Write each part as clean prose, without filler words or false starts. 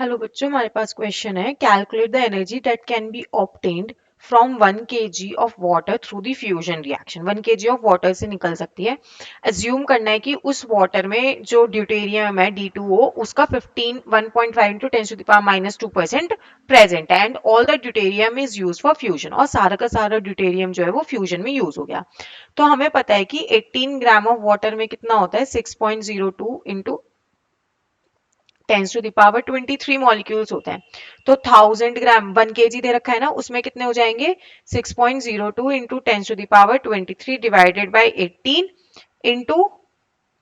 Hello बच्चों, हमारे पास question है calculate the energy that can be obtained from 1 kg of water through the fusion reaction. 1 kg of water से निकल सकती है। एज्यूम करना है कि उस वाटर में जो ड्यूटेरियम है D2O उसका 1.5 इंटू 10⁻²% प्रेजेंट है and all the deuterium is use for fusion. और सारा का सारा ड्यूटेरियम जो है वो फ्यूजन में यूज हो गया। तो हमें पता है कि 18 ग्राम ऑफ वाटर में कितना होता है 6.02 इंटू 10⁻23 मॉलिक्यूल्स होते हैं। तो 1000 ग्राम 1 kg दे रखा है ना, उसमें कितने हो जाएंगे 6.02 इंटू 10⁻23 डिवाइडेड बाई 18 इंटू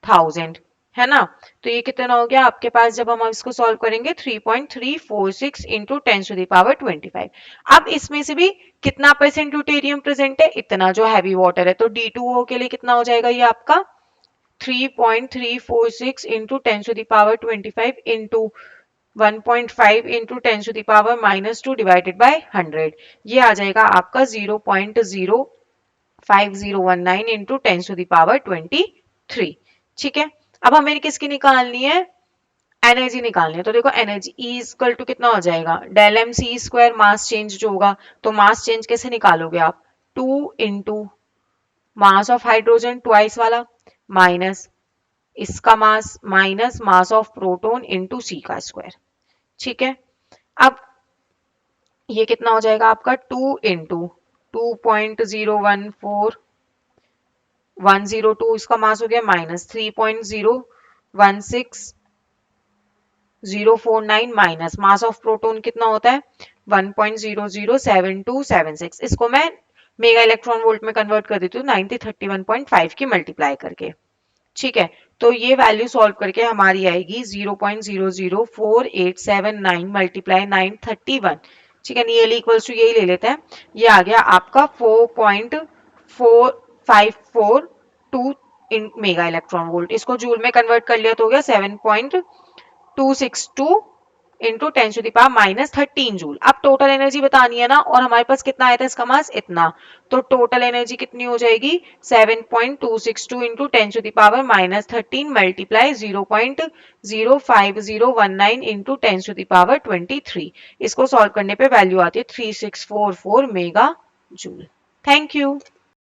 1000 है ना। तो ये कितना हो गया आपके पास जब हम इसको सॉल्व करेंगे 3.346 इंटू 10⁻25। अब इसमें से भी कितना परसेंट ड्यूटेरियम प्रेजेंट है, इतना जो हैवी वाटर है। तो D2O के लिए कितना हो जाएगा ये आपका 3.346 into 10⁻25 into 1.5 into 10⁻⁻2 divided by 100। ये आ जाएगा आपका 0.05019 इंटू 10⁻23। ठीक है, अब हमें किसकी निकालनी है, एनर्जी निकालनी है। तो देखो एनर्जी E इक्वल टू कितना हो जाएगा del m c square, mass change जो होगा। तो मास चेंज कैसे निकालोगे आप, 2 into mass of hydrogen twice वाला माइनस इसका mass minus mass of proton into c का स्क्वायर। ठीक है, अब ये कितना हो जाएगा आपका 2 इंटू 2.014102 इसका मास हो गया minus 3.016049 minus mass of proton कितना होता है 1.007276। इसको मैं मेगा इलेक्ट्रॉन वोल्ट में कन्वर्ट कर देती हूँ 9031.5 की मल्टीप्लाई करके। ठीक है, तो ये वैल्यू सॉल्व करके हमारी आएगी 0.004879 मल्टीप्लाई 931। ठीक है, नियरली इक्वल्स टू यही ले लेते हैं। ये आ गया आपका 4.4542 इन मेगा इलेक्ट्रॉन वोल्ट। इसको जूल में कन्वर्ट कर लिया तो हो गया 7.262 इंटू 10⁻⁻13 जूल। अब टोटल एनर्जी बतानी है ना, और हमारे पास कितना आया था इसका मास इतना। तो टोटल एनर्जी कितनी हो जाएगी 7.262 इंटू 10⁻⁻13 मल्टीप्लाई 0.05019 इंटू 10⁻23। इसको सॉल्व करने पे वैल्यू आती है 3644 मेगा जूल। Thank you.